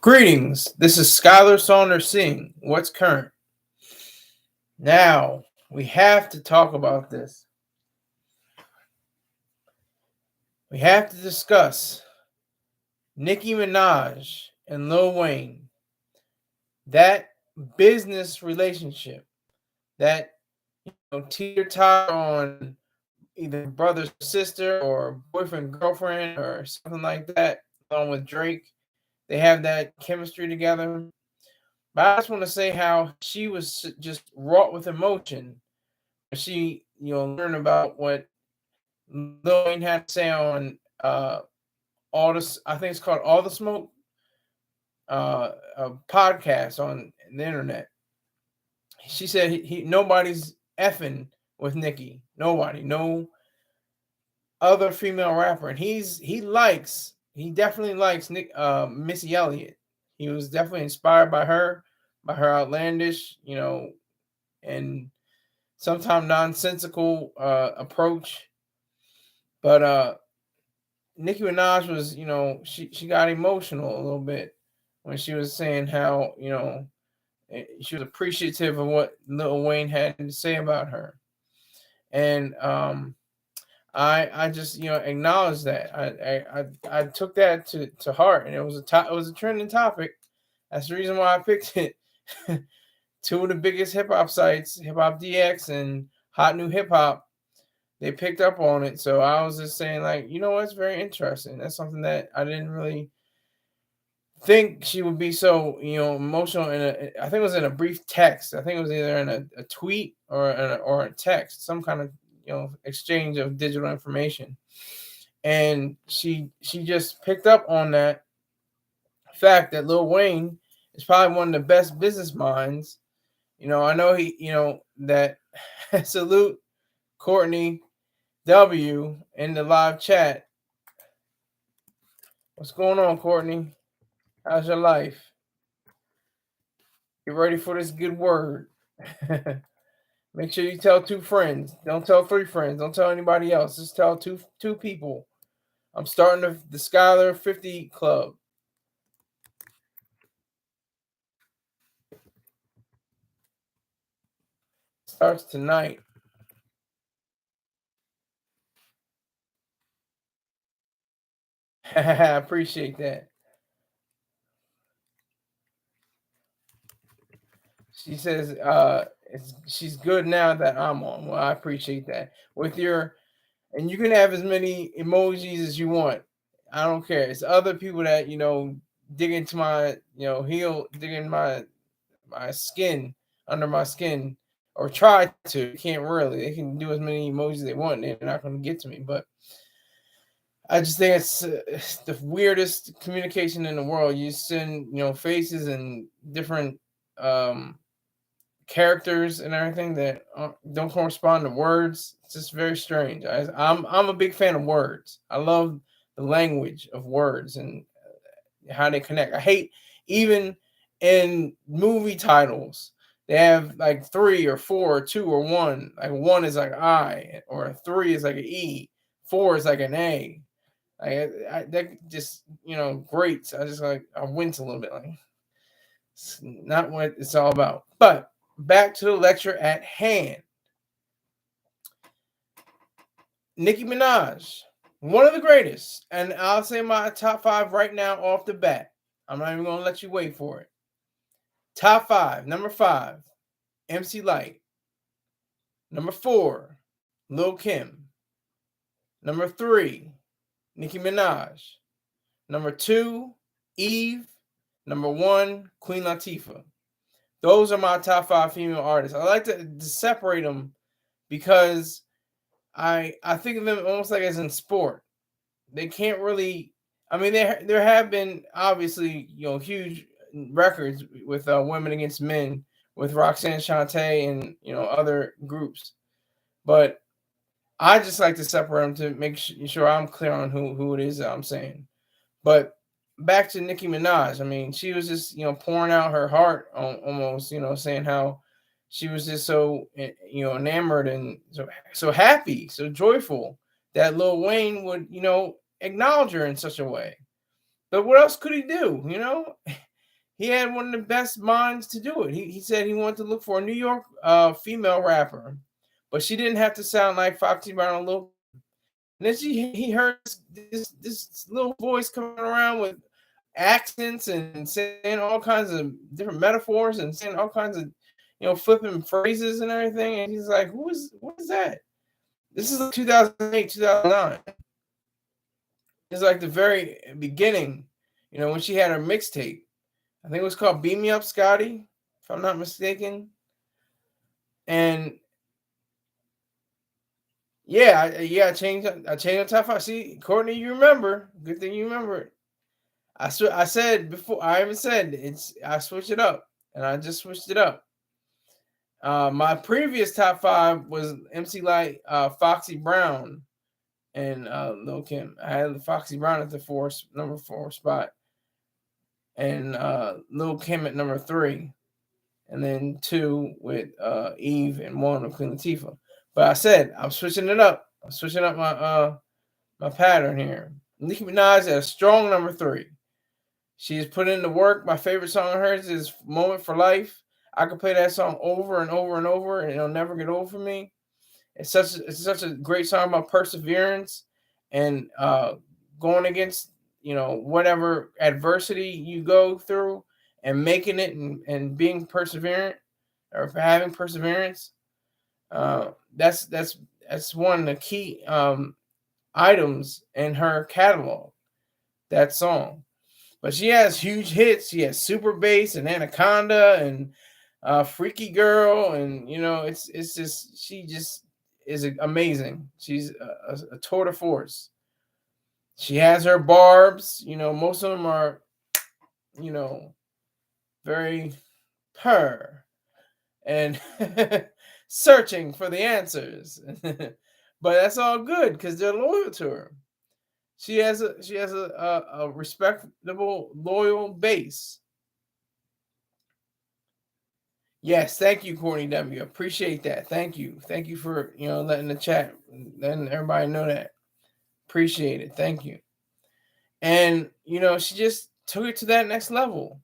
Greetings. This is Skyler Saunders Singh. What's current? Now, we have to talk about this. We have to discuss Nicki Minaj and Lil Wayne. That business relationship, that teeter totter on either brother sister or boyfriend girlfriend or something like that, along with Drake. They have that chemistry together. But I just want to say how she was just wrought with emotion. She, learned about what Lil Wayne had to say on all this. I think it's called All the Smoke, a podcast on the internet. She said he nobody's effing with Nicki. Nobody, no other female rapper, and he definitely likes Missy Elliott. He was definitely inspired by her outlandish, and sometimes nonsensical approach. But Nicki Minaj was, she got emotional a little bit when she was saying how, she was appreciative of what Lil Wayne had to say about her. And I just acknowledge that. I took that to heart, and it was a trending topic. That's the reason why I picked it. Two of the biggest hip hop sites, Hip Hop DX and Hot New Hip Hop, they picked up on it. So I was just saying, like, what's very interesting. That's something that I didn't really think she would be so, emotional. I think it was in a brief text. I think it was either in a tweet or a text, some kind of, exchange of digital information. And she just picked up on that fact that Lil Wayne is probably one of the best business minds. I know that salute Courtney W in the live chat. What's going on, Courtney? How's your life? Get ready for this good word. Make sure you tell 2 friends. Don't tell 3 friends. Don't tell anybody else. Just tell two people. I'm starting the Skyler 50 Club. Starts tonight. I appreciate that. She says she's good now that I'm on. Well, I appreciate that. And you can have as many emojis as you want. I don't care. It's other people that dig into my dig in my skin, under my skin, or try to. Can't really. They can do as many emojis they want. They're not going to get to me. But I just think it's the weirdest communication in the world. You send faces and different characters and everything that don't correspond to words. It's just very strange. I'm a big fan of words. I love the language of words and how they connect. I hate even in movie titles they have like 3 or 4 or 2 or 1. Like 1 is like I, or 3 is like an E, 4 is like an A. That just grates. I wince a little bit. Like, it's not what it's all about. But back to the lecture at hand. Nicki Minaj, one of the greatest, and I'll say my top 5 right now off the bat. I'm not even going to let you wait for it. Top 5. Number 5, MC Lyte. Number 4, Lil Kim. Number 3, Nicki Minaj. Number 2, Eve. Number 1, Queen Latifah. Those are my top 5 female artists. I like to separate them because I think of them almost like as in sport. They can't really. I mean, there have been obviously huge records with women against men with Roxanne Shante and other groups, but I just like to separate them to make sure I'm clear on who it is that I'm saying. But back to Nicki Minaj. I mean, she was just pouring out her heart almost, saying how she was just so enamored and so happy, so joyful that Lil Wayne would acknowledge her in such a way. But what else could he do? he had one of the best minds to do it. He said he wanted to look for a New York female rapper, but she didn't have to sound like Foxy Brown or Lil. And then he heard this little voice coming around with accents and saying all kinds of different metaphors and saying all kinds of flipping phrases and everything. And he's like, what is that? This is like 2008, 2009. It's like the very beginning, when she had her mixtape. I think it was called "Beam Me Up, Scotty," if I'm not mistaken. And yeah, I changed. I changed the top five. See, Courtney, you remember? Good thing you remember it. I said before. I even said it's. I switched it up, and I just switched it up. My previous top five was MC Light, Foxy Brown, and Lil Kim. I had Foxy Brown at the number 4 spot, and Lil Kim at number 3, and then 2 with Eve, and 1 with Queen Latifah. But I said I'm switching it up. I'm switching up my pattern here. Nicki Minaj at a strong number 3. She's put in the work. My favorite song of hers is "Moment for Life." I could play that song over and over and over, and it'll never get old for me. It's such a great song about perseverance and going against whatever adversity you go through and making it and being perseverant or having perseverance. That's one of the key items in her catalog. That song. But she has huge hits. She has Super Bass and Anaconda and Freaky Girl, and it's just she just is amazing. She's a tour de force. She has her barbs. Most of them are very purr and searching for the answers. But that's all good because they're loyal to her. She has a respectable, loyal base. Yes, thank you, Courtney W. Appreciate that. Thank you for letting the chat, letting everybody know that. Appreciate it. Thank you. And she just took it to that next level.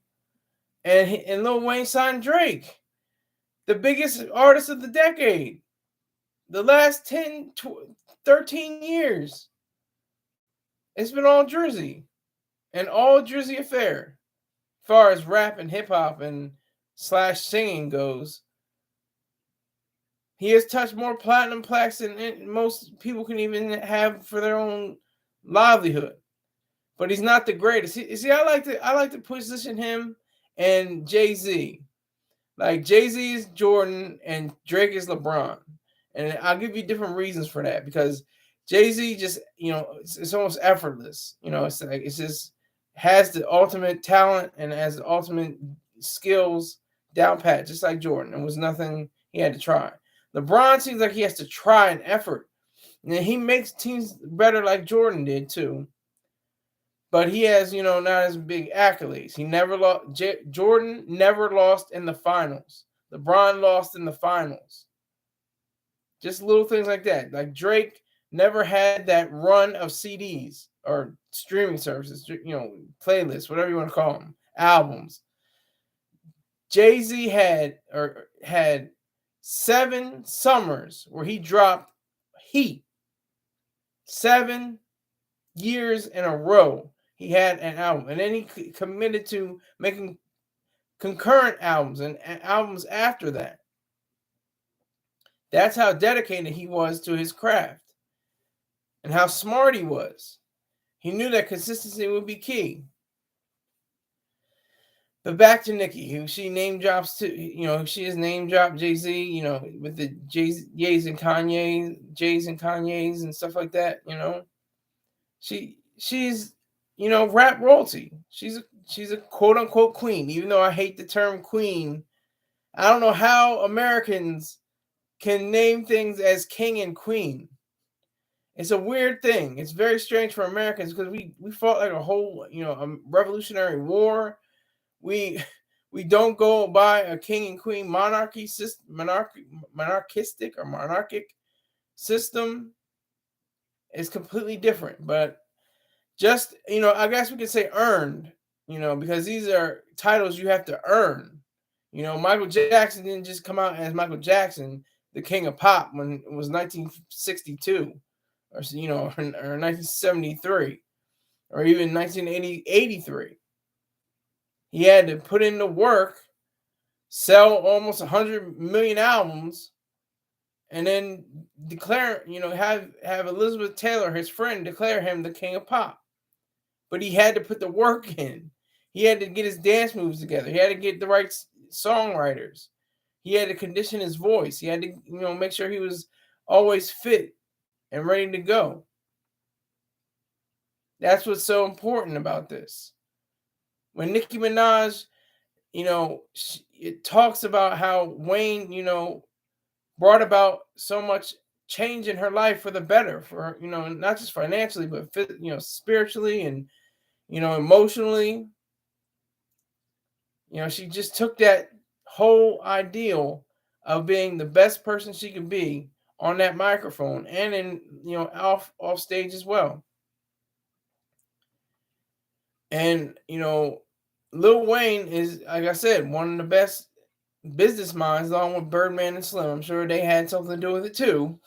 And Lil Wayne signed Drake, the biggest artist of the decade, the last 13 years. It's been all Jersey, and all Jersey affair, as far as rap and hip hop and / singing goes. He has touched more platinum plaques than most people can even have for their own livelihood. But he's not the greatest. See, I like to position him and Jay-Z. Like Jay-Z is Jordan and Drake is LeBron. And I'll give you different reasons for that, because Jay-Z just, it's almost effortless. It's like it's just has the ultimate talent and has the ultimate skills down pat, just like Jordan. There was nothing he had to try. LeBron seems like he has to try an effort. And he makes teams better like Jordan did too. But he has, not as big accolades. He never lost. Jordan never lost in the finals. LeBron lost in the finals. Just little things like that. Like Drake never had that run of CDs or streaming services, playlists, whatever you want to call them, albums. Jay-Z had 7 summers where he dropped heat. 7 years in a row he had an album, and then he committed to making concurrent albums and albums after that. That's how dedicated he was to his craft and how smart he was. He knew that consistency would be key. But back to Nicki, who she name drops to, she has name dropped Jay-Z, with the Jay's and Kanye's and stuff like that, She's rap royalty. She's a quote unquote queen, even though I hate the term queen. I don't know how Americans can name things as king and queen. It's a weird thing. It's very strange for Americans because we fought like a whole, a revolutionary war. We don't go by a king and queen monarchic system. It's completely different, but just, I guess we could say earned. because these are titles you have to earn. Michael Jackson didn't just come out as Michael Jackson, the king of pop, when it was 1962, or 1973, or even 1983. He had to put in the work, sell almost 100 million albums, and then declare, have Elizabeth Taylor, his friend, declare him the king of pop. But he had to put the work in. He had to get his dance moves together. He had to get the right songwriters. He had to condition his voice. He had to, make sure he was always fit and ready to go. That's what's so important about this. When Nicki Minaj, it talks about how Wayne, brought about so much change in her life for the better, for not just financially, but spiritually and emotionally. She just took that whole ideal of being the best person she could be on that microphone and in off stage as well. And Lil Wayne is, like I said, one of the best business minds, along with Birdman and Slim. I'm sure they had something to do with it too.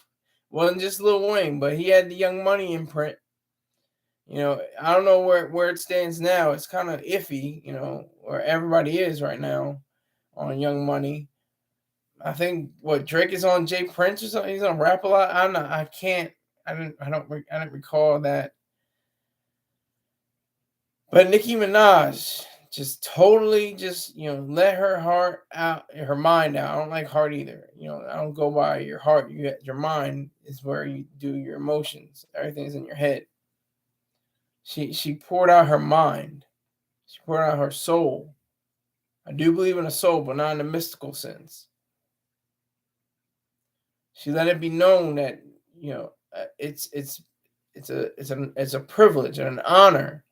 Wasn't just Lil Wayne, but he had the Young Money imprint. I don't know where it stands now. It's kind of iffy, where everybody is right now on Young Money. I think Drake is on Jay Prince or something. He's on Rap a Lot. I'm not. I can't. I didn't recall that. But Nicki Minaj just totally let her heart out, her mind out. I don't like heart either. I don't go by your heart. Your mind is where you do your emotions. Everything's in your head. She poured out her mind. She poured out her soul. I do believe in a soul, but not in a mystical sense. She let it be known that it's a privilege and an honor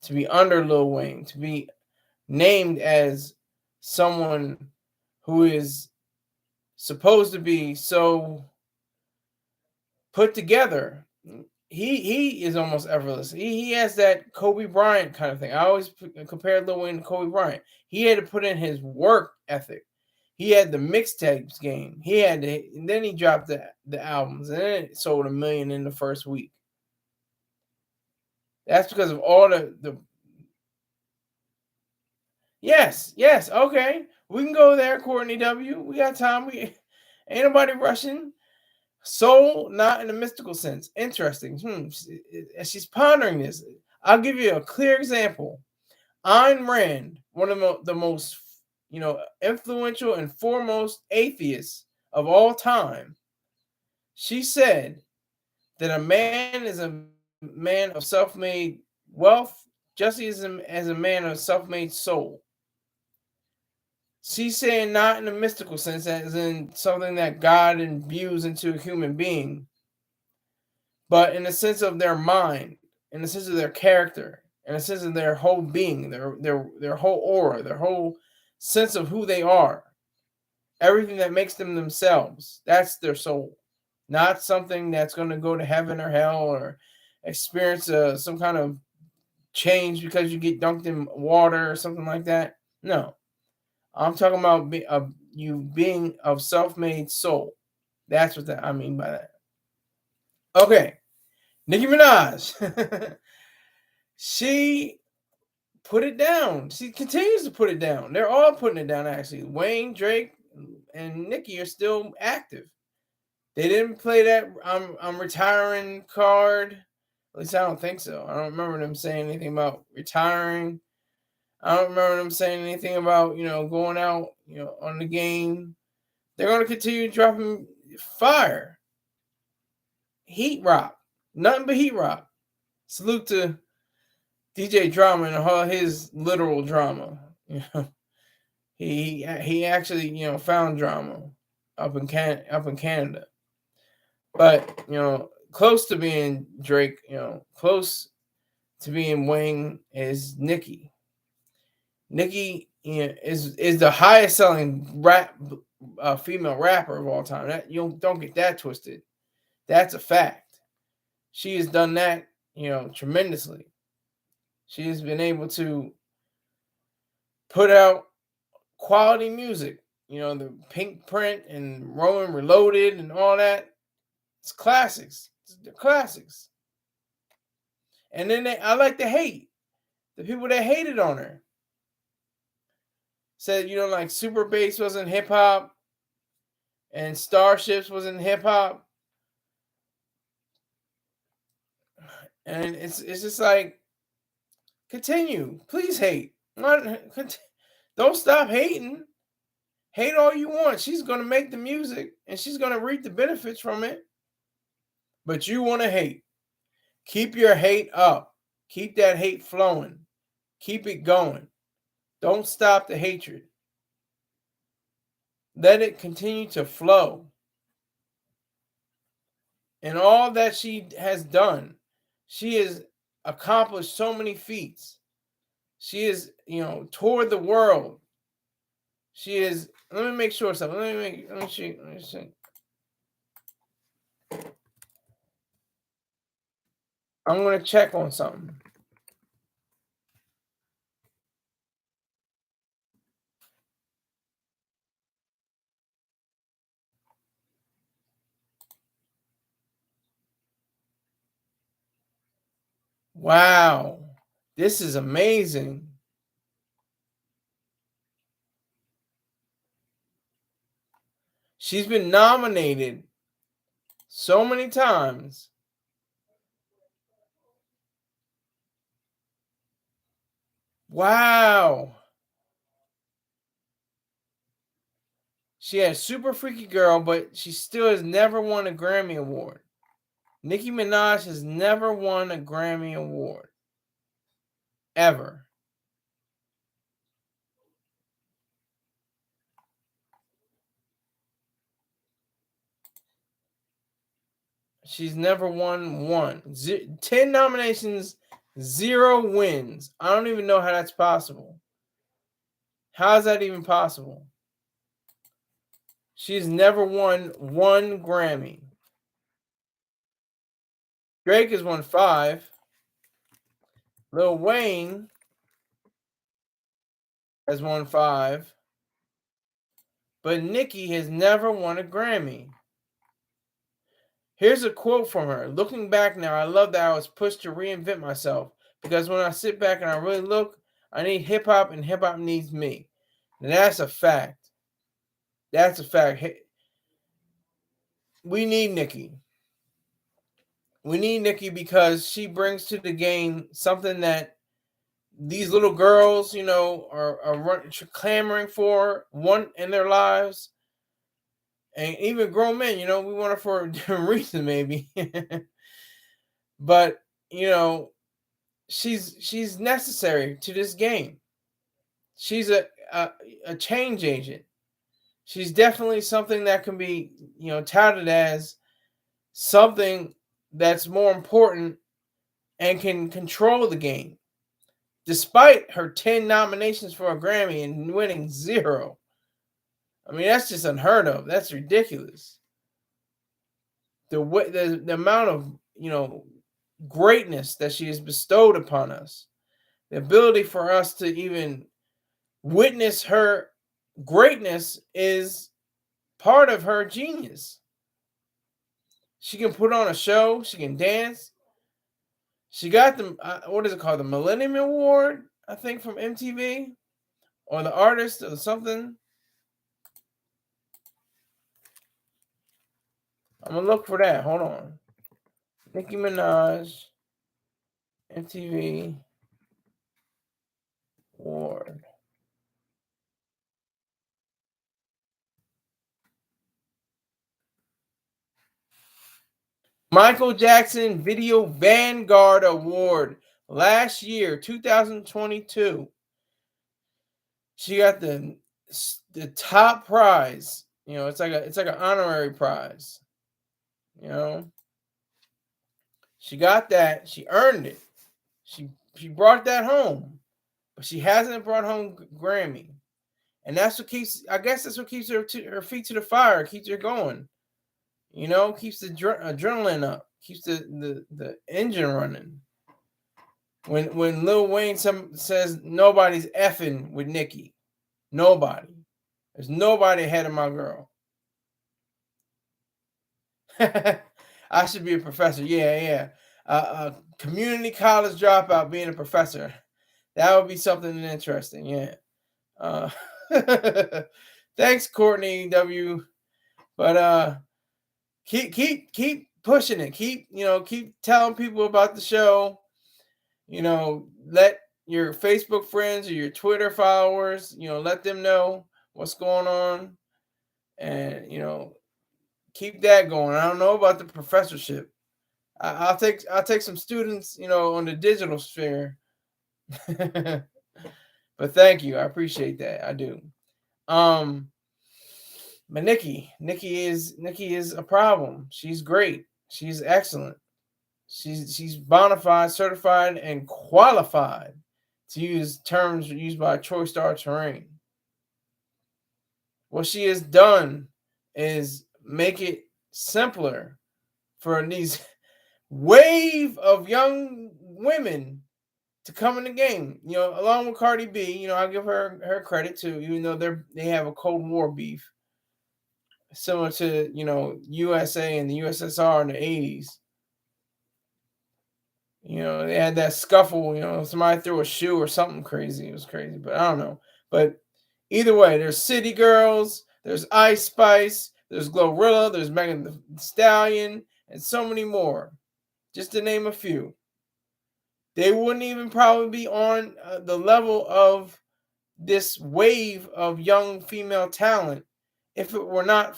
to be under Lil Wayne, to be named as someone who is supposed to be so put together. He is almost effortless. He has that Kobe Bryant kind of thing. I always compare Lil Wayne to Kobe Bryant. He had to put in his work ethic. He had the mixtapes game. He had to, and then he dropped the albums, and then it sold 1 million in the first week. That's because of all the. Yes, okay. We can go there, Courtney W. We got time. We ain't nobody rushing. Soul, not in a mystical sense. Interesting. She's pondering this. I'll give you a clear example. Ayn Rand, one of the most influential and foremost atheists of all time, she said that a man is a man of self-made wealth just as a man of self-made soul. She's saying not in a mystical sense, as in something that God imbues into a human being, but in the sense of their mind, in the sense of their character, in the sense of their whole being, their whole aura, their whole sense of who they are, everything that makes them themselves. That's their soul, not something that's going to go to heaven or hell or experience some kind of change because you get dunked in water or something like that. No, I'm talking about you being of self-made soul. That's what I mean by that. Okay, Nicki Minaj. She put it down. She continues to put it down. They're all putting it down, actually. Wayne, Drake, and Nicki are still active. They didn't play that I'm retiring card. At least I don't think so. I don't remember them saying anything about retiring. I don't remember them saying anything about, going out, on the game. They're going to continue dropping fire. Heat rock. Nothing but heat rock. Salute to DJ Drama and all his literal drama. He actually, found drama up in Canada. But, close to being Drake, close to being Wayne is Nicki. Nicki is the highest selling female rapper of all time. That you don't get that twisted. That's a fact. She has done that, tremendously. She has been able to put out quality music. The Pink Print and Rolling Reloaded and all that. It's classics. They're classics. And then I like to hate. The people that hated on her said, like Super Bass wasn't hip hop and Starships wasn't hip hop. And it's just like, continue. Please hate. Don't stop hating. Hate all you want. She's going to make the music and she's going to reap the benefits from it. But you want to hate. Keep your hate up. Keep that hate flowing. Keep it going. Don't stop the hatred. Let it continue to flow. And all that she has done, she has accomplished so many feats. She is, toured the world. She is. Let me make sure something. Let me see. I'm going to check on something. Wow. This is amazing. She's been nominated so many times. Wow. She had Super Freaky Girl, but she still has never won a Grammy Award. Nicki Minaj has never won a Grammy Award. Ever. She's never won one. 10 nominations, 0 wins. I don't even know how that's possible. How is that even possible? She's never won one Grammy. Drake has won 5. Lil Wayne has won 5. But Nicki has never won a Grammy. Here's a quote from her. Looking back now, I love that I was pushed to reinvent myself. Because when I sit back and I really look, I need hip hop and hip hop needs me. And that's a fact. That's a fact. We need Nicki. We need Nicki because she brings to the game something that these little girls, are clamoring for one in their lives. And even grown men, we want it for a different reason, maybe. But, she's necessary to this game. She's a change agent. She's definitely something that can be, touted as something that's more important and can control the game. Despite her 10 nominations for a Grammy and winning 0. I mean, that's just unheard of. That's ridiculous. The amount of, greatness that she has bestowed upon us. The ability for us to even witness her greatness is part of her genius. She can put on a show. She can dance. She got the, what is it called? The Millennium Award, I think, from MTV or the artist or something. I'm going to look for that. Hold on. Nicki Minaj, MTV Award. Michael Jackson Video Vanguard Award last year, 2022. She got the top prize. It's like an honorary prize. She got that. She earned it. She brought that home, but she hasn't brought home Grammy, and that's what keeps. I guess that's what keeps her feet to the fire. Keeps her going. Keeps the adrenaline up. Keeps the engine running. When Lil Wayne says nobody's effing with Nicki, nobody. There's nobody ahead of my girl. I should be a professor. Yeah, yeah. A community college dropout being a professor. That would be something interesting. Yeah. Uh, thanks, Courtney W. But keep pushing it. Keep telling people about the show. Let your Facebook friends or your Twitter followers, let them know what's going on, and keep that going. I don't know about the professorship. I'll take some students, on the digital sphere. But thank you, I appreciate that. I do. Um, but Nicki is a problem. She's great. She's excellent. She's bona fide, certified, and qualified to use terms used by Troy Star Terrain. What she has done is make it simpler for these wave of young women to come in the game. Along with Cardi B, I give her credit too, even though they have a Cold War beef similar to USA and the USSR in the 80s. They had that scuffle. Somebody threw a shoe or something crazy. It was crazy, but I don't know. But either way, there's City Girls, there's Ice Spice, there's Glorilla, there's Megan Thee Stallion, and so many more, just to name a few. They wouldn't even probably be on the level of this wave of young female talent if it were not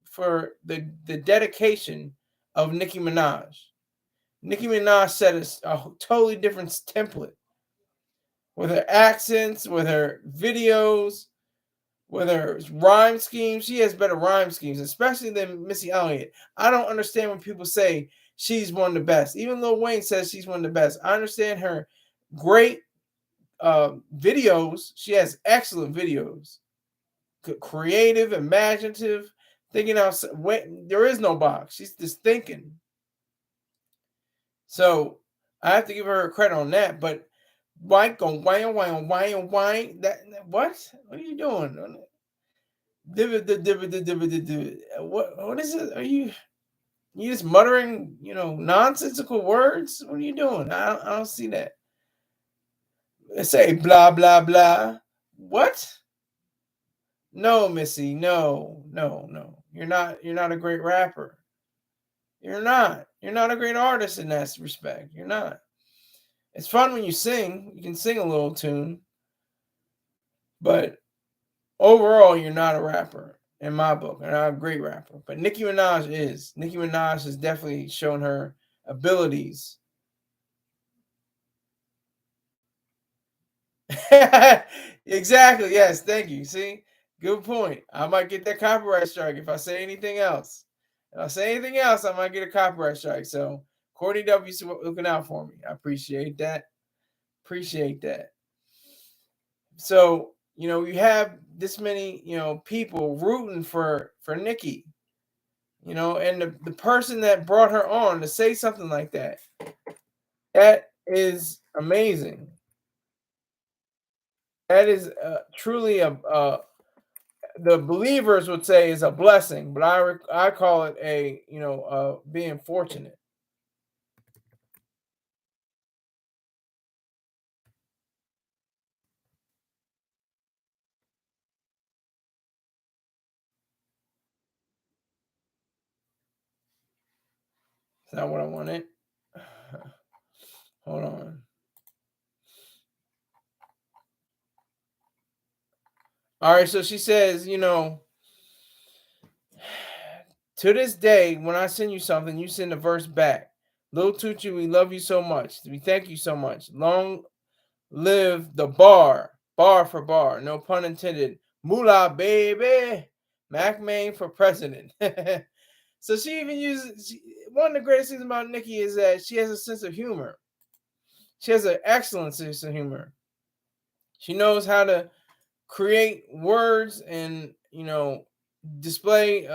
for the dedication of Nicki Minaj. Nicki Minaj set a totally different template with her accents, with her videos, with her rhyme schemes. She has better rhyme schemes, especially than Missy Elliott. I don't understand when people say she's one of the best. Even Lil Wayne says she's one of the best. I understand her great videos. She has excellent videos, creative, imaginative, thinking outside. There is no box. She's just thinking. So I have to give her credit on that. But why go why that what? What are you doing? What is it? Are you just muttering, nonsensical words? What are you doing? I don't see that. Say blah blah blah. What? No, Missy. No, no, no. You're not a great rapper. You're not. You're not a great artist in that respect. You're not. It's fun when you sing. You can sing a little tune, but overall, you're not a rapper in my book. You're not a great rapper. But Nicki Minaj is. Nicki Minaj has definitely shown her abilities. Exactly. Yes. Thank you. See, good point. I might get that copyright strike if I say anything else. If I say anything else, I might get a copyright strike. So, Courtney W's looking out for me. I appreciate that. Appreciate that. So, you have this many, people rooting for Nicki, and the person that brought her on to say something like that is amazing. That is truly the believers would say is a blessing, but I call it a being fortunate. Is that what I wanted? Hold on. All right, so she says, to this day, when I send you something, you send a verse back. Lil Tucci, we love you so much. We thank you so much. Long live the bar for bar, no pun intended. Moolah, baby. Mac Main for president. So she even uses one of the greatest things about Nicki is that she has a sense of humor. She has an excellent sense of humor. She knows how to create words and display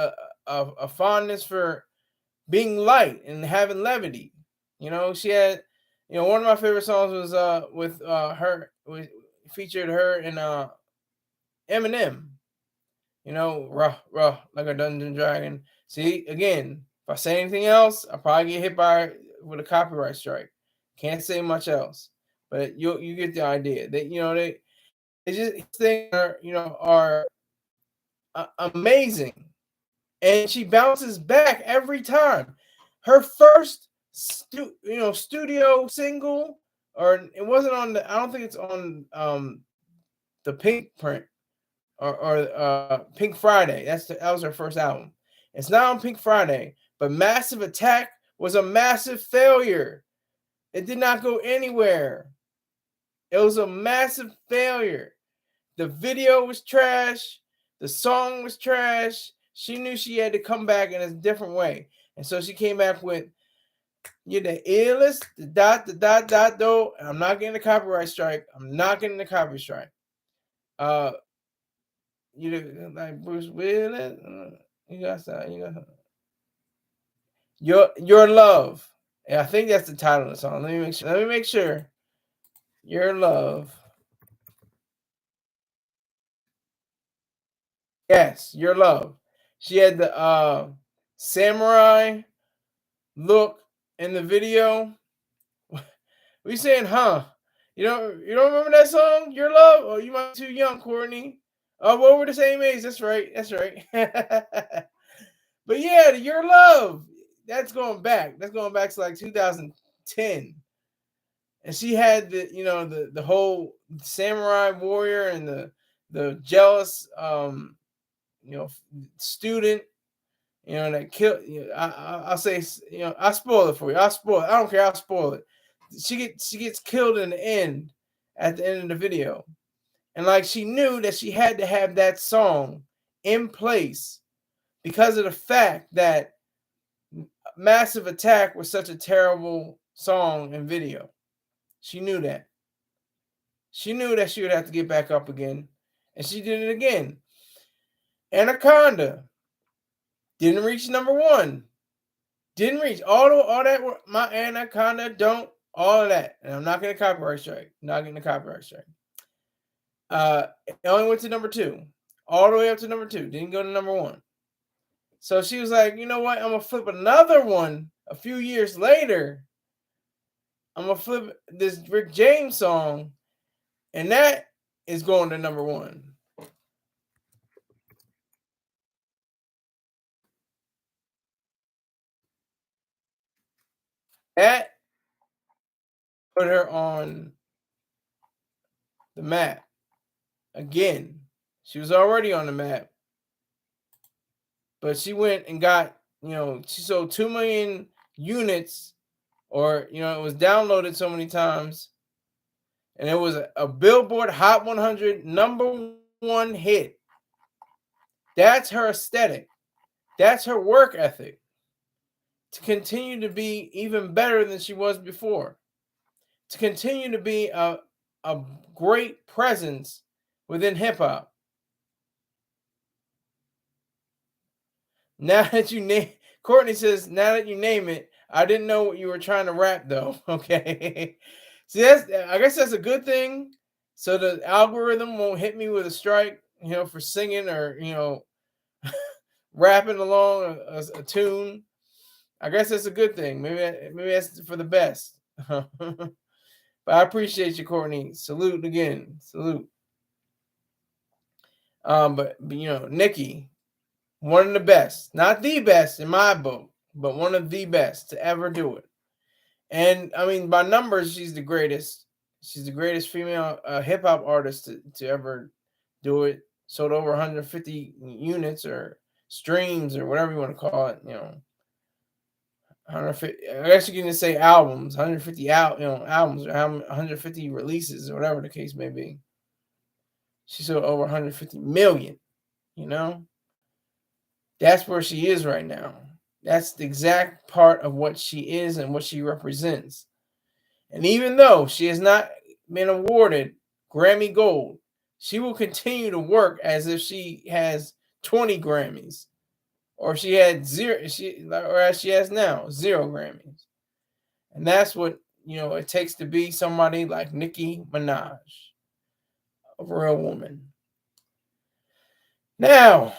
a fondness for being light and having levity. She had One of my favorite songs was with her, featured her and Eminem. Raw, raw, like a Dungeon Dragon. See, again, if I say anything else, I'll probably get hit with a copyright strike. Can't say much else, but you get the idea. They just things are amazing, and she bounces back every time. Her first studio single, or it wasn't on the. I don't think it's on the Pink print or Pink Friday. That was her first album. It's not on Pink Friday, but Massive Attack was a massive failure. It did not go anywhere. It was a massive failure. The video was trash. The song was trash. She knew she had to come back in a different way. And so she came back with, you're the illest, the dot, though. I'm not getting a copyright strike. I'm not getting a copyright strike. You like Bruce Willis. You got your love. And I think that's the title of the song. Let me make sure. Your love. Yes, your love. She had the samurai look in the video. We saying, huh? You don't remember that song, Your Love? Oh, you might be too young, Courtney. Oh, well, we're the same age. That's right. But yeah, Your Love. That's going back. That's going back to like 2010. And she had the whole samurai warrior and the jealous student, that killed. I'll say, I'll spoil it for you. I'll spoil it. I don't care. I'll spoil it. She gets killed in the end, at the end of the video, and like she knew that she had to have that song in place because of the fact that Massive Attack was such a terrible song and video. She knew that. She knew that she would have to get back up again, and she did it again. Anaconda didn't reach #1. Didn't reach all that. My Anaconda don't. All of that, and I'm not getting a copyright strike. Not getting a copyright strike. It only went to #2, all the way up to #2. Didn't go to #1. So she was like, you know what? I'm gonna flip another one a few years later. I'm gonna flip this Rick James song, and that is going to #1. That put her on the map again. She was already on the map, but she went and got, she sold 2 million units, or it was downloaded so many times, and it was a Billboard Hot 100 #1 hit. That's her aesthetic. That's her work ethic, to continue to be even better than she was before, to continue to be a great presence within hip hop. Now that you name, Courtney says, now that you name it, I didn't know what you were trying to rap though. Okay. See, I guess that's a good thing. So the algorithm won't hit me with a strike, for singing or, rapping along a tune. I guess that's a good thing. Maybe that's for the best. But I appreciate you, Courtney. Salute again. Salute. But Nicki, one of the best, not the best in my book, but one of the best to ever do it. And I mean, by numbers, she's the greatest. She's the greatest female hip hop artist to ever do it. Sold over 150 units or streams or whatever you want to call it. 150. I guess you can just say albums. 150 albums, or 150 releases, or whatever the case may be. She sold over 150 million. That's where she is right now. That's the exact part of what she is and what she represents. And even though she has not been awarded Grammy Gold, she will continue to work as if she has 20 Grammys, or she had zero, or as she has now, 0 Grammys. And that's what it takes to be somebody like Nicki Minaj, a real woman. Now,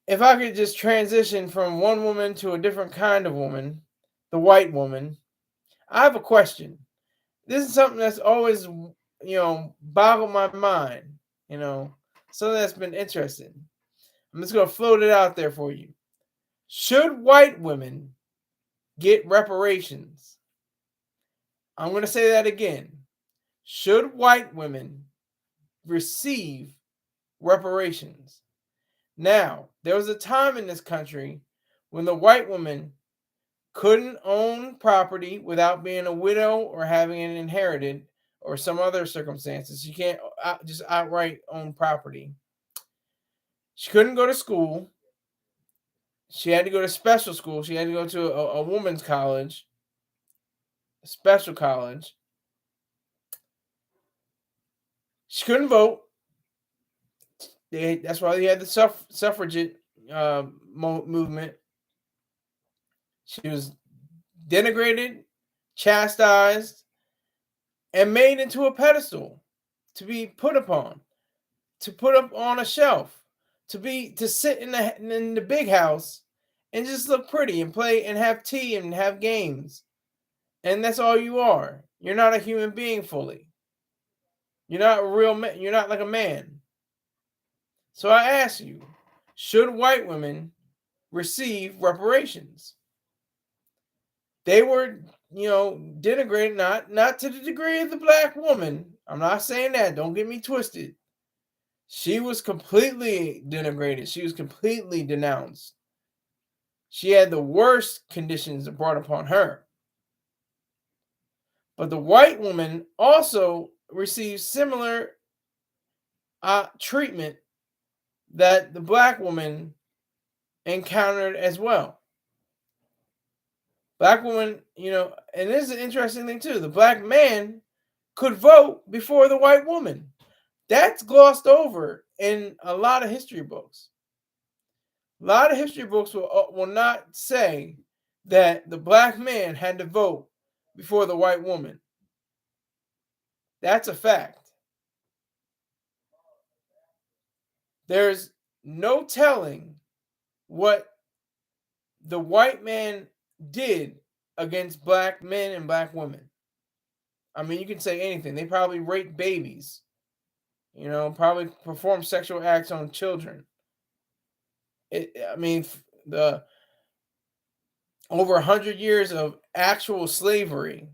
if I could just transition from one woman to a different kind of woman, the white woman, I have a question. This is something that's always, boggled my mind, something that's been interesting. I'm just going to float it out there for you. Should white women get reparations? I'm going to say that again. Should white women receive reparations? Now, there was a time in this country when the white woman couldn't own property without being a widow or having it inherited or some other circumstances. You can't just outright own property. She couldn't go to school. She had to go to special school. She had to go to a woman's college, a special college. She couldn't vote. That's why they had the suffragette movement. She was denigrated, chastised, and made into a pedestal to be put upon, to put up on a shelf, to sit in the big house and just look pretty and play and have tea and have games. And that's all you are. You're not a human being fully. You're not a real man. You're not like a man. So I ask you, should white women receive reparations? They were, denigrated, not to the degree of the black woman. I'm not saying that. Don't get me twisted. She was completely denigrated. She was completely denounced. She had the worst conditions brought upon her. But the white woman also received similar treatment that the black woman encountered as well. Black woman, and this is an interesting thing too. The black man could vote before the white woman. That's glossed over in a lot of history books. A lot of history books will not say that the black man had to vote before the white woman. That's a fact. There's no telling what the white man did against black men and black women. I mean, you can say anything. They probably raped babies, probably performed sexual acts on children. The over 100 years of actual slavery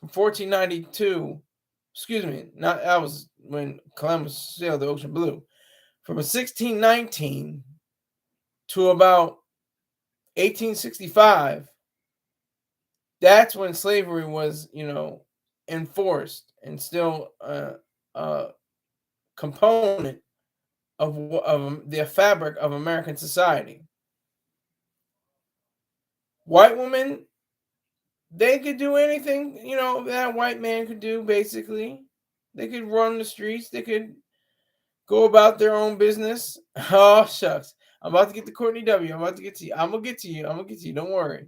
from 1492, excuse me, not that was when Columbus sailed the ocean blue, from 1619 to about 1865. That's when slavery was, enforced and still a component of the fabric of American society. White women, they could do anything, that white man could do, basically. They could run the streets. They could go about their own business. Oh, shucks. I'm about to get to Courtney W. I'm about to get to you. I'm going to get to you. I'm going to get to you. Don't worry.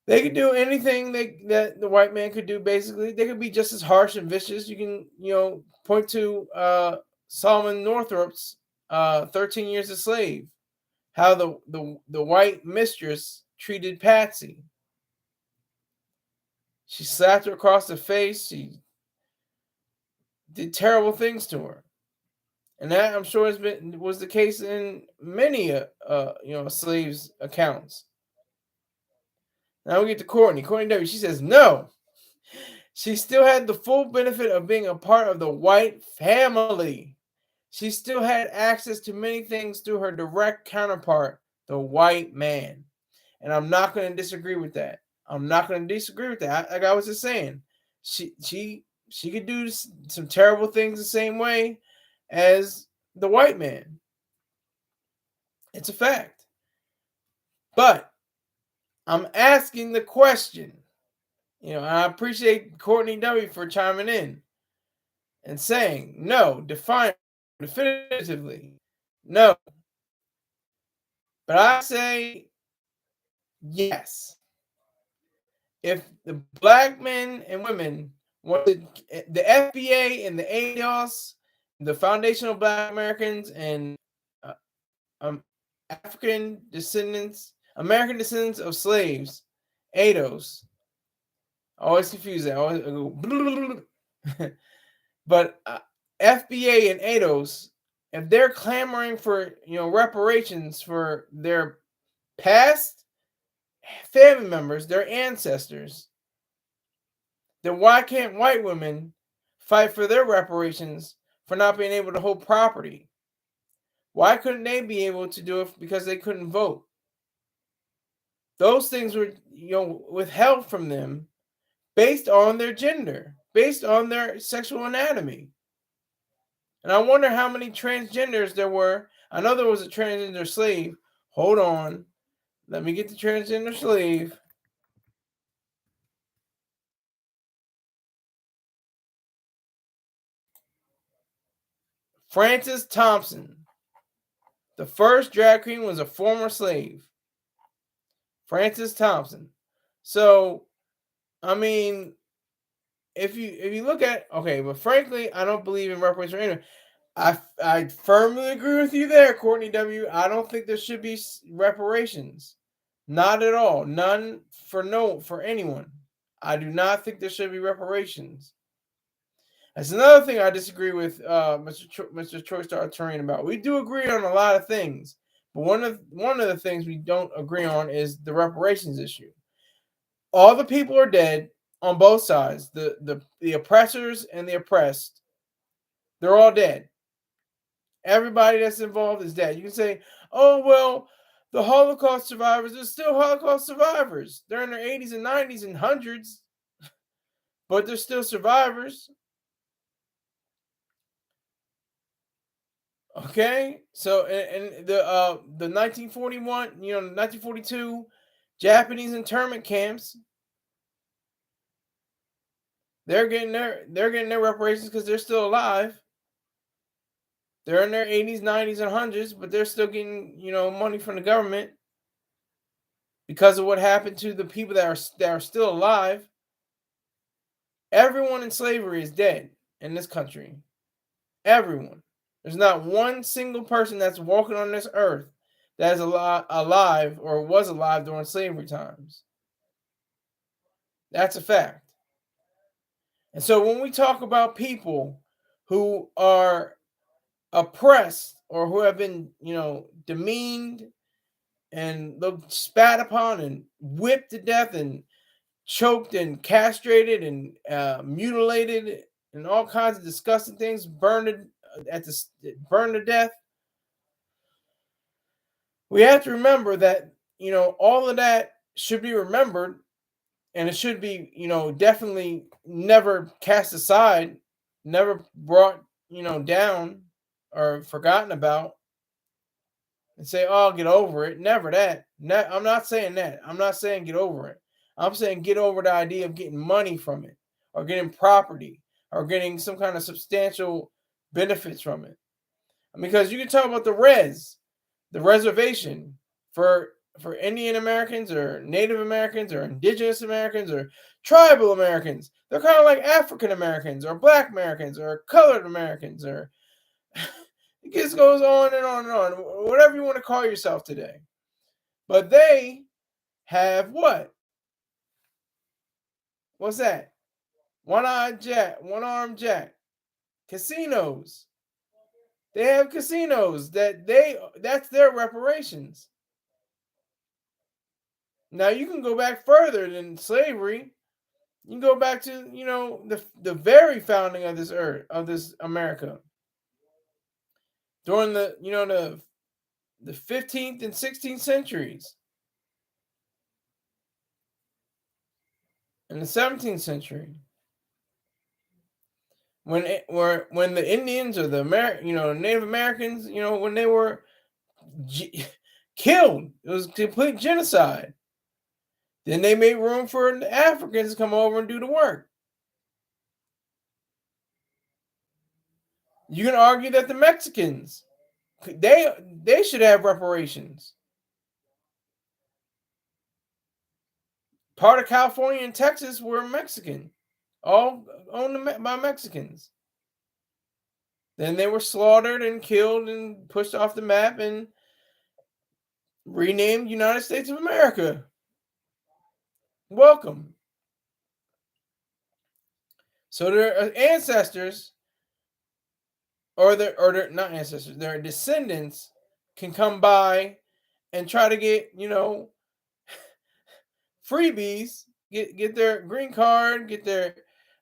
They could do anything that the white man could do, basically. They could be just as harsh and vicious. You can, point to Solomon Northrop's 13 Years a Slave, how the white mistress treated Patsy. She slapped her across the face. She did terrible things to her. And that, I'm sure, was the case in many slaves' accounts. Now we get to Courtney. Courtney W. She says no. She still had the full benefit of being a part of the white family. She still had access to many things through her direct counterpart, the white man. And I'm not going to disagree with that. Like I was just saying, she could do some terrible things the same way as the white man. It's a fact. But I'm asking the question. I appreciate Courtney W. for chiming in and saying no, definitively, no. But I say yes. if the black men and women wanted the FBA and the ADOS, the Foundation of Black Americans and uh, African descendants, American descendants of slaves, ADOS. I always confuse that. I always go, but FBA and ADOS, if they're clamoring for reparations for their past family members, their ancestors, then why can't white women fight for their reparations for not being able to hold property? Why couldn't they be able to do it because they couldn't vote? Those things were withheld from them based on their gender, based on their sexual anatomy. And I wonder how many transgenders there were. I know there was a transgender slave. Hold on. Let me get the transgender slave. Frances Thompson. The first drag queen was a former slave. Frances Thompson. So, I mean, if you look at but frankly, I don't believe in reparations anyway. I firmly agree with you there, Courtney W. I don't think there should be reparations. Not at all. None for anyone. I do not think there should be reparations. That's another thing I disagree with Mr. Troy Star Turian about. We do agree on a lot of things, but one of the things we don't agree on is the reparations issue. All the people are dead on both sides. The oppressors and the oppressed. They're all dead. Everybody that's involved is dead. You can say, oh, well, the Holocaust survivors are still Holocaust survivors. They're in their 80s and 90s and hundreds, but they're still survivors. Okay, so and the 1941, 1942 Japanese internment camps, they're getting their reparations because they're still alive. They're in their 80s, 90s, and hundreds, but they're still getting money from the government because of what happened to the people that are still alive. Everyone in slavery is dead in this country. Everyone. There's not one single person that's walking on this earth that is alive or was alive during slavery times. That's a fact. And so when we talk about people who are oppressed or who have been, demeaned and spat upon and whipped to death and choked and castrated and mutilated and all kinds of disgusting things, burned to death. We have to remember that all of that should be remembered, and it should be definitely never cast aside, never brought down or forgotten about, and say, oh, get over it. Never that. I'm not saying that. I'm not saying get over it. I'm saying get over the idea of getting money from it or getting property or getting some kind of substantial benefits from it. Because you can talk about the reservation for Indian Americans or Native Americans or Indigenous Americans or tribal Americans. They're kind of like African Americans or Black Americans or colored Americans or it just goes on and on and on. Whatever you want to call yourself today. But they have what? What's that? One-eyed Jack, one-armed Jack. Casinos. They have casinos that's their reparations. Now you can go back further than slavery. You can go back to the very founding of this earth, of this America, during the 15th and 16th centuries, in the 17th century, when the Indians or the Native Americans, when they were killed, it was complete genocide. Then they made room for the Africans to come over and do the work. You can argue that the Mexicans, they should have reparations. part of California and Texas were Mexican, all owned by Mexicans. Then they were slaughtered and killed and pushed off the map and renamed United States of America. Welcome. So their ancestors, or their not ancestors, their descendants can come by and try to get, freebies, get their green card, get their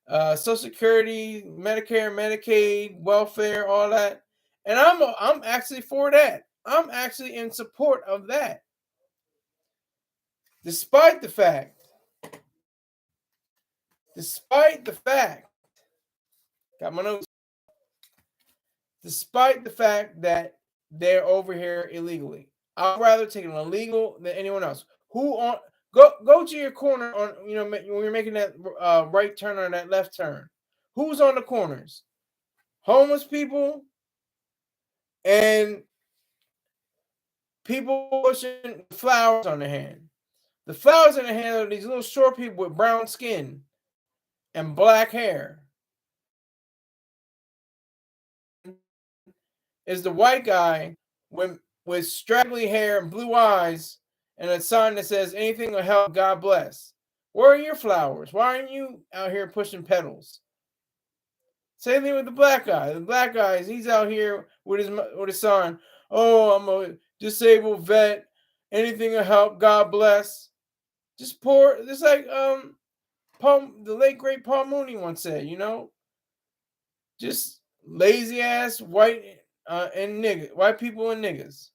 Social Security, Medicare, Medicaid, welfare, all that. And I'm actually for that. I'm actually in support of that. Despite the fact, got my notes. Despite the fact that they're over here illegally, I'd rather take an illegal than anyone else. Who on go to your corner on when you're making that right turn or that left turn. Who's on the corners? Homeless people and people pushing flowers on their hand. The flowers in their hand are these little short people with brown skin and black hair. Is the white guy with straggly hair and blue eyes and a sign that says anything will help, God bless. Where are your flowers? Why aren't you out here pushing petals? Same thing with the black guy. The black guy he's out here with his sign. Oh, I'm a disabled vet. Anything will help, God bless. Just like the late great Paul Mooney once said, just lazy ass white white people and niggas.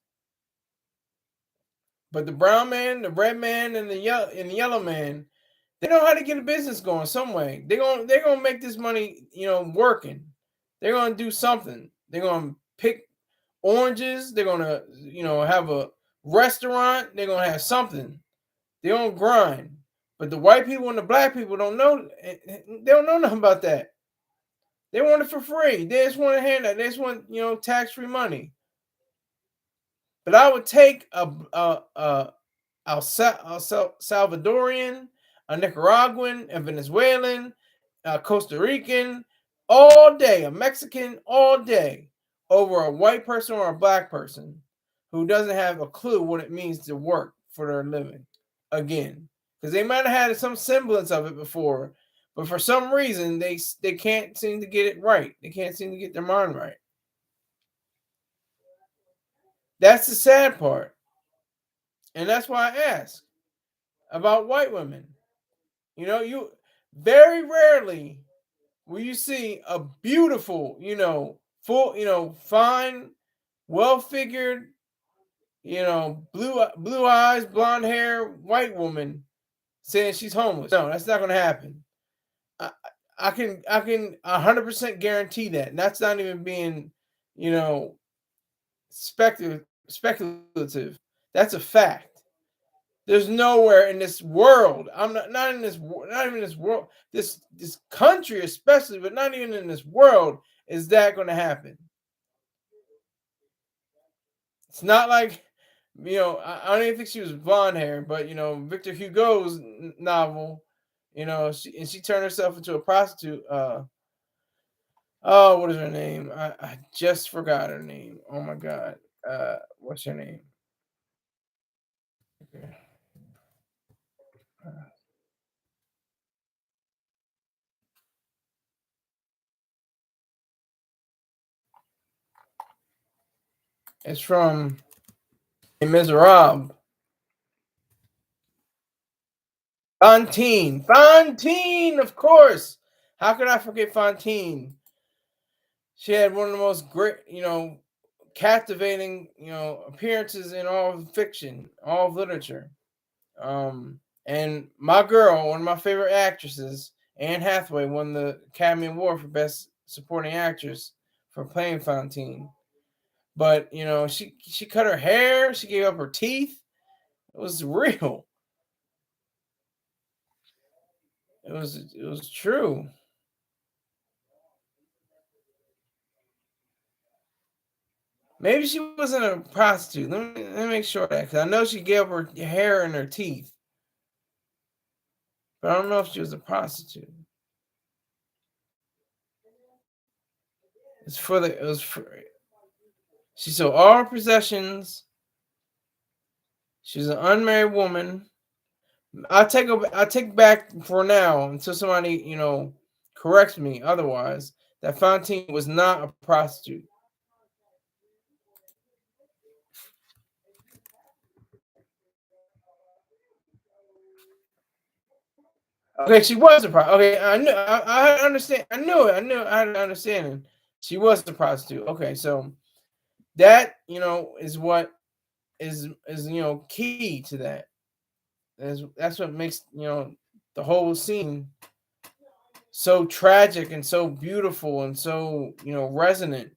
But the brown man, the red man, and the yellow man, they know how to get a business going some way. They're gonna make this money, working. They're gonna do something. They're gonna pick oranges. They're gonna, have a restaurant. They're gonna have something. They don't grind. But the white people and the black people don't know. They don't know nothing about that. They want it for free. They just want to hand that. They just want, tax-free money. But I would take a Salvadorian, a Nicaraguan, a Venezuelan, a Costa Rican all day, a Mexican all day over a white person or a black person who doesn't have a clue what it means to work for their living again. Because they might have had some semblance of it before, but for some reason they can't seem to get it right. They can't seem to get their mind right. That's the sad part. And that's why I ask about white women. You very rarely will you see a beautiful, full, fine, well-figured, blue eyes, blonde hair, white woman saying she's homeless. No, that's not going to happen. I can 100% guarantee that. And that's not even being, speculative. That's a fact. There's nowhere in this world. I'm not in this, not even this world, this country especially, but not even in this world is that going to happen. It's not like, I don't even think she was blonde hair, but Victor Hugo's novel, she turned herself into a prostitute. Oh, what is her name? I just forgot her name. Oh my god. What's her name? Okay. It's from Les Miserables. Fontaine, of course. How could I forget Fontaine? She had one of the most great, captivating, appearances in all of fiction, all of literature. And my girl, one of my favorite actresses, Anne Hathaway, won the Academy Award for Best Supporting Actress for playing Fontaine. But she cut her hair, she gave up her teeth. It was real. It was true. Maybe she wasn't a prostitute. Let me make sure of that because I know she gave up her hair and her teeth. but I don't know if she was a prostitute. It was for she sold all her possessions. She's an unmarried woman. I take back for now until somebody corrects me otherwise. That Fontaine was not a prostitute. Okay, she was a prostitute. Okay, I knew. I understand. I knew it. I knew. I had an understanding. She was a prostitute. Okay, so that is what is key to that. That's what makes the whole scene so tragic and so beautiful and so resonant.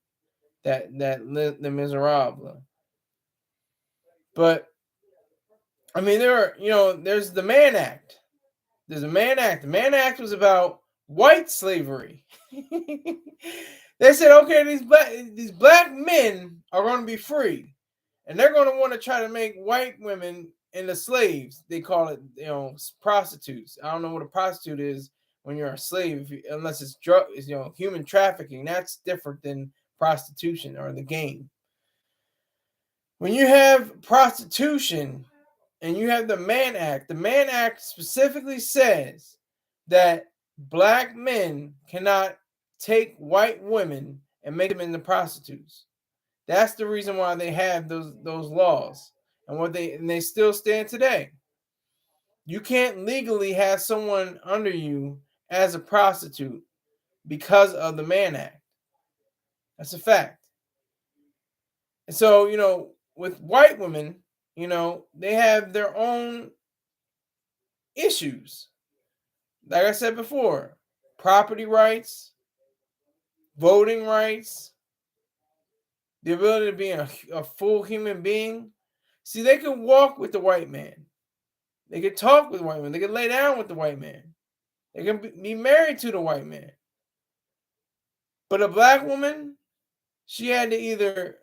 That Les Miserables. But I mean, there's the Mann Act. There's a Mann Act. The Mann Act was about white slavery. They said, okay, these black men are going to be free, and they're going to want to try to make white women into slaves. They call it, prostitutes. I don't know what a prostitute is when you're a slave, unless it's human trafficking. That's different than prostitution or the game. When you have prostitution and you have the Mann Act, the Mann Act specifically says that black men cannot take white women and make them into prostitutes. That's the reason why they have those laws, and they still stand today. You can't legally have someone under you as a prostitute because of the Mann Act. That's a fact. And so, with white women, they have their own issues. Like I said before, property rights, voting rights, the ability to be a full human being. See, they could walk with the white man. They could talk with the white man. They could lay down with the white man. They can be married to the white man. But a black woman, she had to either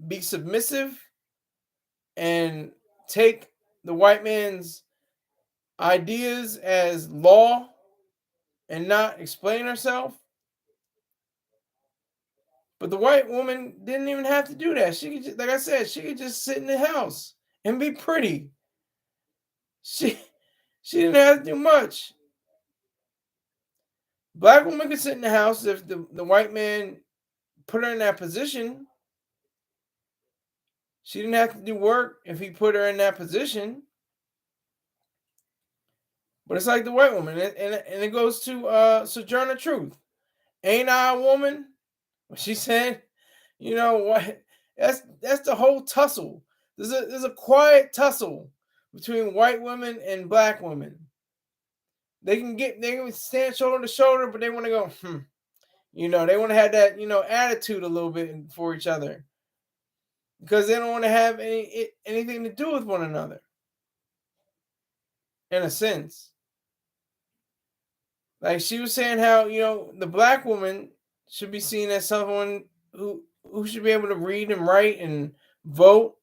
be submissive and take the white man's ideas as law and not explain herself. But the white woman didn't even have to do that. She could just, like I said, she could just sit in the house and be pretty. She didn't have to do much. Black woman could sit in the house if the white man put her in that position. She didn't have to do work if he put her in that position. But it's like the white woman, and it goes to Sojourner Truth. Ain't I a woman? She said, you know what? That's the whole tussle. There's a quiet tussle between white women and black women. They can stand shoulder to shoulder, but they want to go, they want to have that, attitude a little bit for each other. Because they don't want to have anything to do with one another. In a sense. Like she was saying how, the black woman should be seen as someone who should be able to read and write and vote.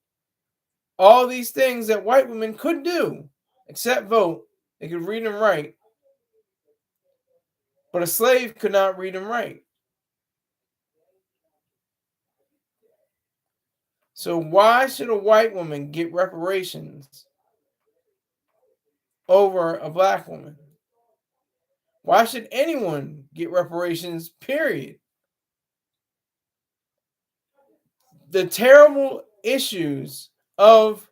All these things that white women could do, except vote. They could read and write. But a slave could not read and write. So why should a white woman get reparations over a black woman? Why should anyone get reparations, period? The terrible issues of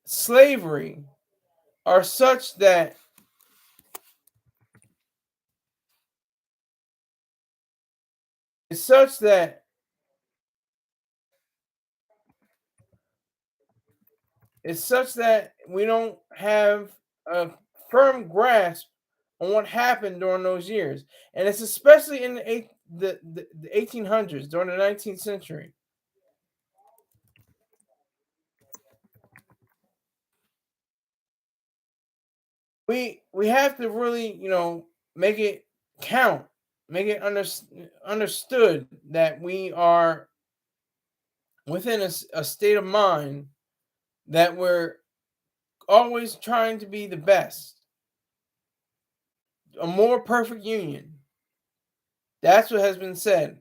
slavery are such that it's such that we don't have a firm grasp on what happened during those years, and it's especially in the 1800s during the 19th century. We have to really make it count, make it understood that we are within a state of mind that we're always trying to be the best. a more perfect union. That's what has been said,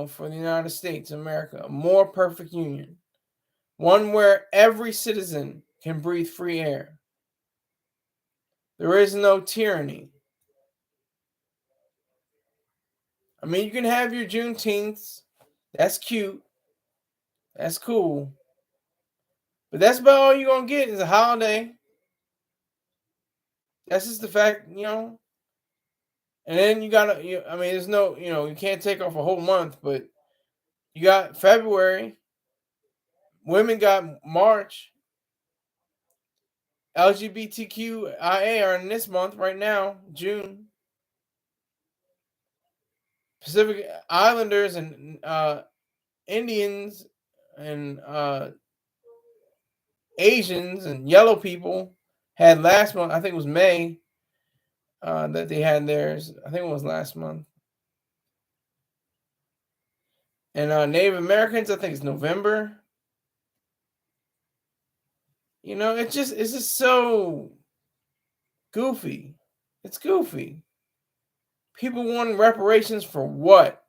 for the United States of America, a more perfect union. One where every citizen can breathe free air. There is no tyranny. I mean, you can have your Juneteenth. That's cute. That's cool. But that's about all you're going to get is a holiday. That's just the fact, And then you got to, I mean, there's no, you can't take off a whole month, but you got February. Women got March. LGBTQIA are in this month right now, June. Pacific Islanders and Indians and Asians and yellow people had last month. I think it was May that they had theirs. I think it was last month. And Native Americans, I think it's November. It's just so goofy. It's goofy. People want reparations for what?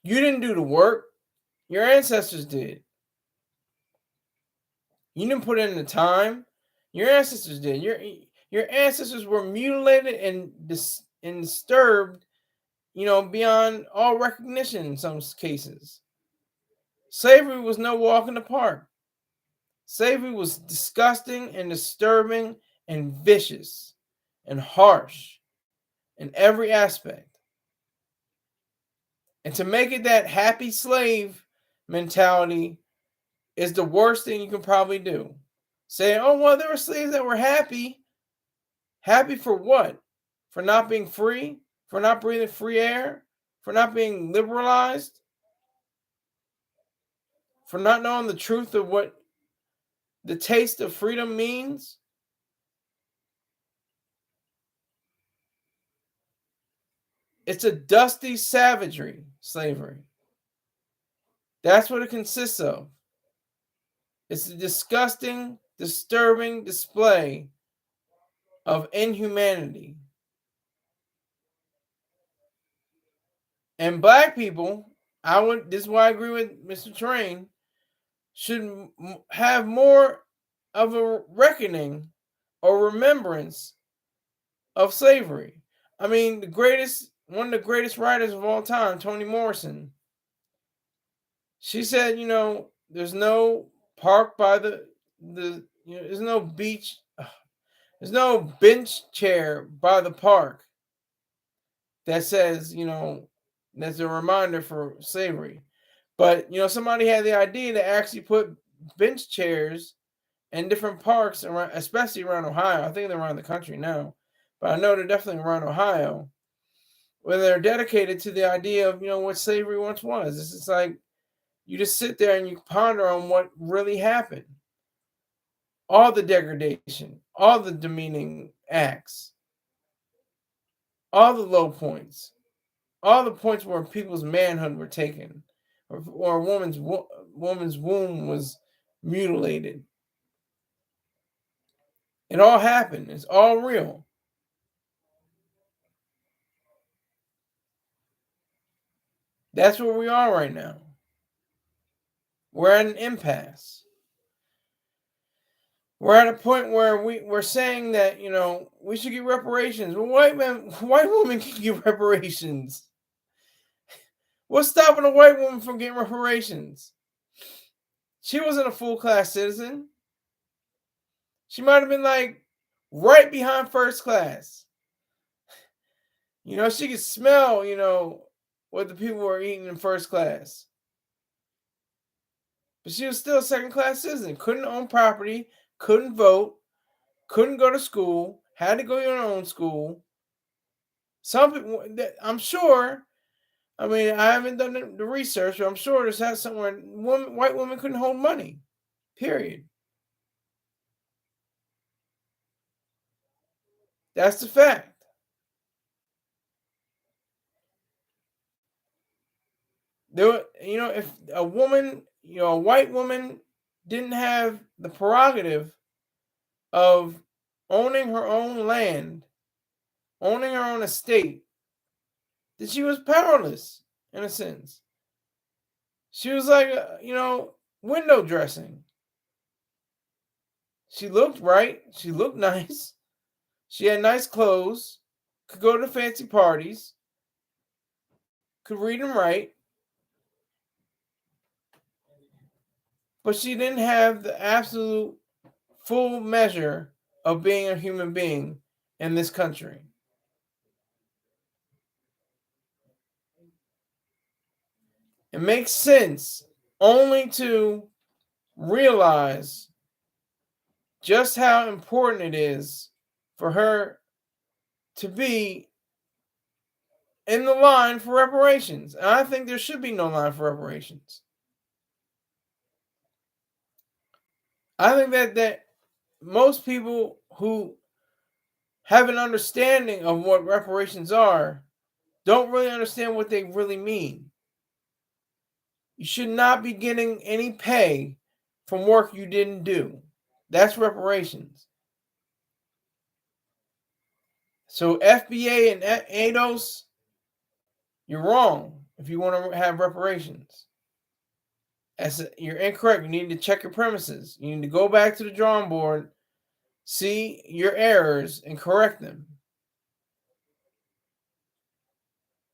You didn't do the work. Your ancestors did. You didn't put in the time. Your ancestors did. Your ancestors were mutilated and disturbed, beyond all recognition in some cases. Slavery was no walk in the park. Slavery was disgusting and disturbing and vicious and harsh in every aspect. And to make it that happy slave mentality is the worst thing you can probably do. Saying, oh, well, there were slaves that were happy. Happy for what? For not being free? For not breathing free air? For not being liberalized? For not knowing the truth of what the taste of freedom means? It's a dusty savagery, slavery. That's what it consists of. It's a disgusting, disturbing display of inhumanity. And black people, this is why I agree with Mr. Train, should have more of a reckoning or remembrance of slavery. I mean, one of the greatest writers of all time, Toni Morrison, she said, there's no park by there's no beach, there's no bench chair by the park that says, that's a reminder for slavery. But, somebody had the idea to actually put bench chairs in different parks around, especially around Ohio. I think they're around the country now, but I know they're definitely around Ohio, where they're dedicated to the idea of, what slavery once was. It's just like you just sit there and you ponder on what really happened. All the degradation, all the demeaning acts, all the low points, all the points where people's manhood were taken, or a woman's womb was mutilated. It all happened. It's all real. That's where we are right now. We're at an impasse. We're at a point where we're saying that, we should get reparations. Well, white women can get reparations. What's stopping a white woman from getting reparations? She wasn't a full class citizen. She might have been like right behind first class. She could smell, what the people were eating in first class. But she was still a second class citizen. Couldn't own property, couldn't vote, couldn't go to school, had to go to her own school. Some people, I'm sure, I mean, I haven't done the research, but I'm sure there's had somewhere white women couldn't hold money. Period. That's the fact. If a woman, a white woman didn't have the prerogative of owning her own land owning her own estate, that she was powerless in a sense. She was like, window dressing. She looked right. She looked nice. She had nice clothes. Could go to fancy parties. Could read and write. But she didn't have the absolute full measure of being a human being in this country. It makes sense only to realize just how important it is for her to be in the line for reparations. And I think there should be no line for reparations. I think that most people who have an understanding of what reparations are don't really understand what they really mean. You should not be getting any pay from work you didn't do. That's reparations. So FBA and ADOS, you're wrong if you want to have reparations. You're incorrect. You need to check your premises. You need to go back to the drawing board, see your errors, and correct them.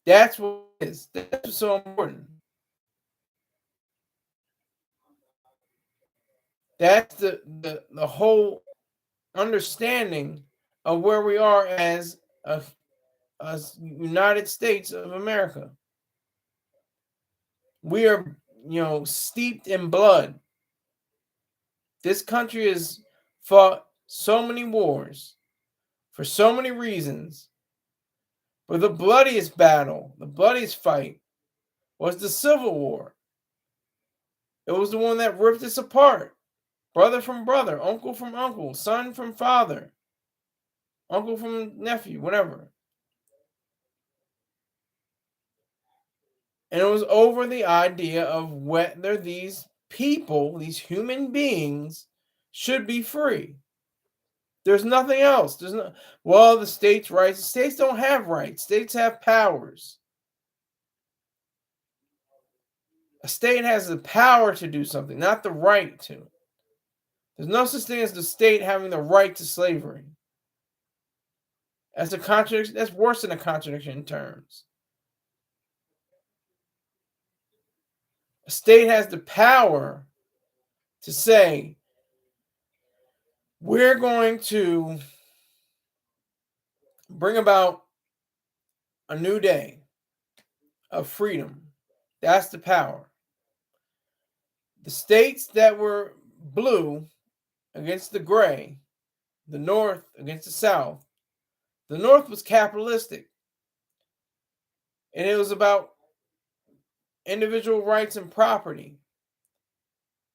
That's what it is. That's what's so important. That's the whole understanding of where we are as a United States of America. We are, steeped in blood. This country has fought so many wars for so many reasons. But the bloodiest battle, the bloodiest fight was the Civil War. It was the one that ripped us apart. Brother from brother, uncle from uncle, son from father, uncle from nephew, whatever. And it was over the idea of whether these people, these human beings, should be free. There's nothing else. There's no, well, the states' rights. The states don't have rights. States have powers. A state has the power to do something, not the right to. There's no such thing as the state having the right to slavery. That's a contradiction. That's worse than a contradiction in terms. A state has the power to say, we're going to bring about a new day of freedom. That's the power. The states that were blue against the gray, the North against the South, the North was capitalistic. And it was about individual rights and property.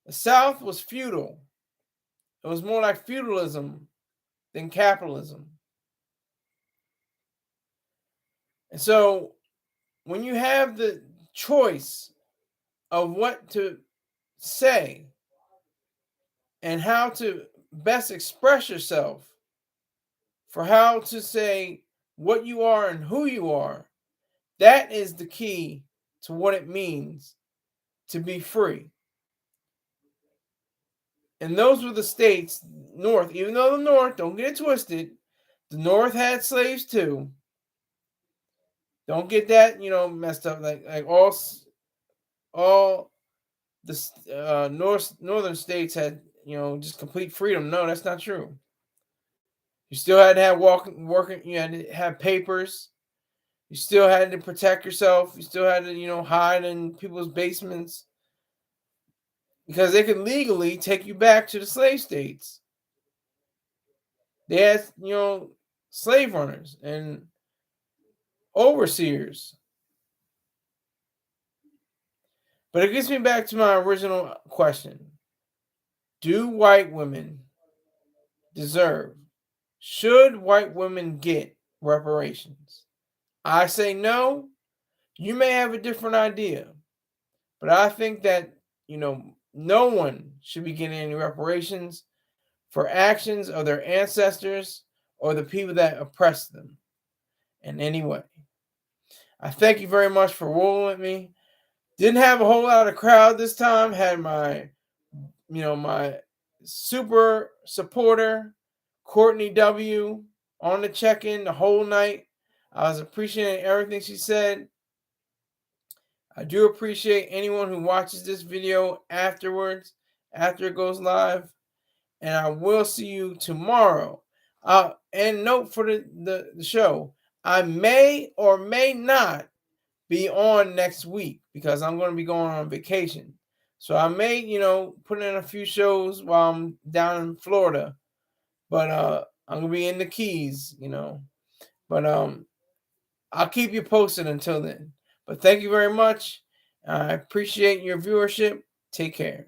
The South was feudal. It was more like feudalism than capitalism. And so when you have the choice of what to say and how to best express yourself, for how to say what you are and who you are, that is the key to what it means to be free. And those were the states, North, even though the North, don't get it twisted, the North had slaves too. Don't get that, messed up. Like all the northern states had, just complete freedom. No, that's not true. You still had to have working. You had to have papers. You still had to protect yourself. You still had to, hide in people's basements because they could legally take you back to the slave states. They had, slave runners and overseers. But it gets me back to my original question. Do white women should white women get reparations? I say no. You may have a different idea. But I think that, no one should be getting any reparations for actions of their ancestors or the people that oppressed them. in any way. I thank you very much for rolling with me. Didn't have a whole lot of crowd this time. Had my, my super supporter, Courtney W, on the check-in the whole night. I was appreciating everything she said. I do appreciate anyone who watches this video afterwards, after it goes live. And I will see you tomorrow. And note for the show, I may or may not be on next week because I'm going to be going on vacation. So I may, put in a few shows while I'm down in Florida. But I'm going to be in the Keys, But I'll keep you posted until then. But thank you very much. I appreciate your viewership. Take care.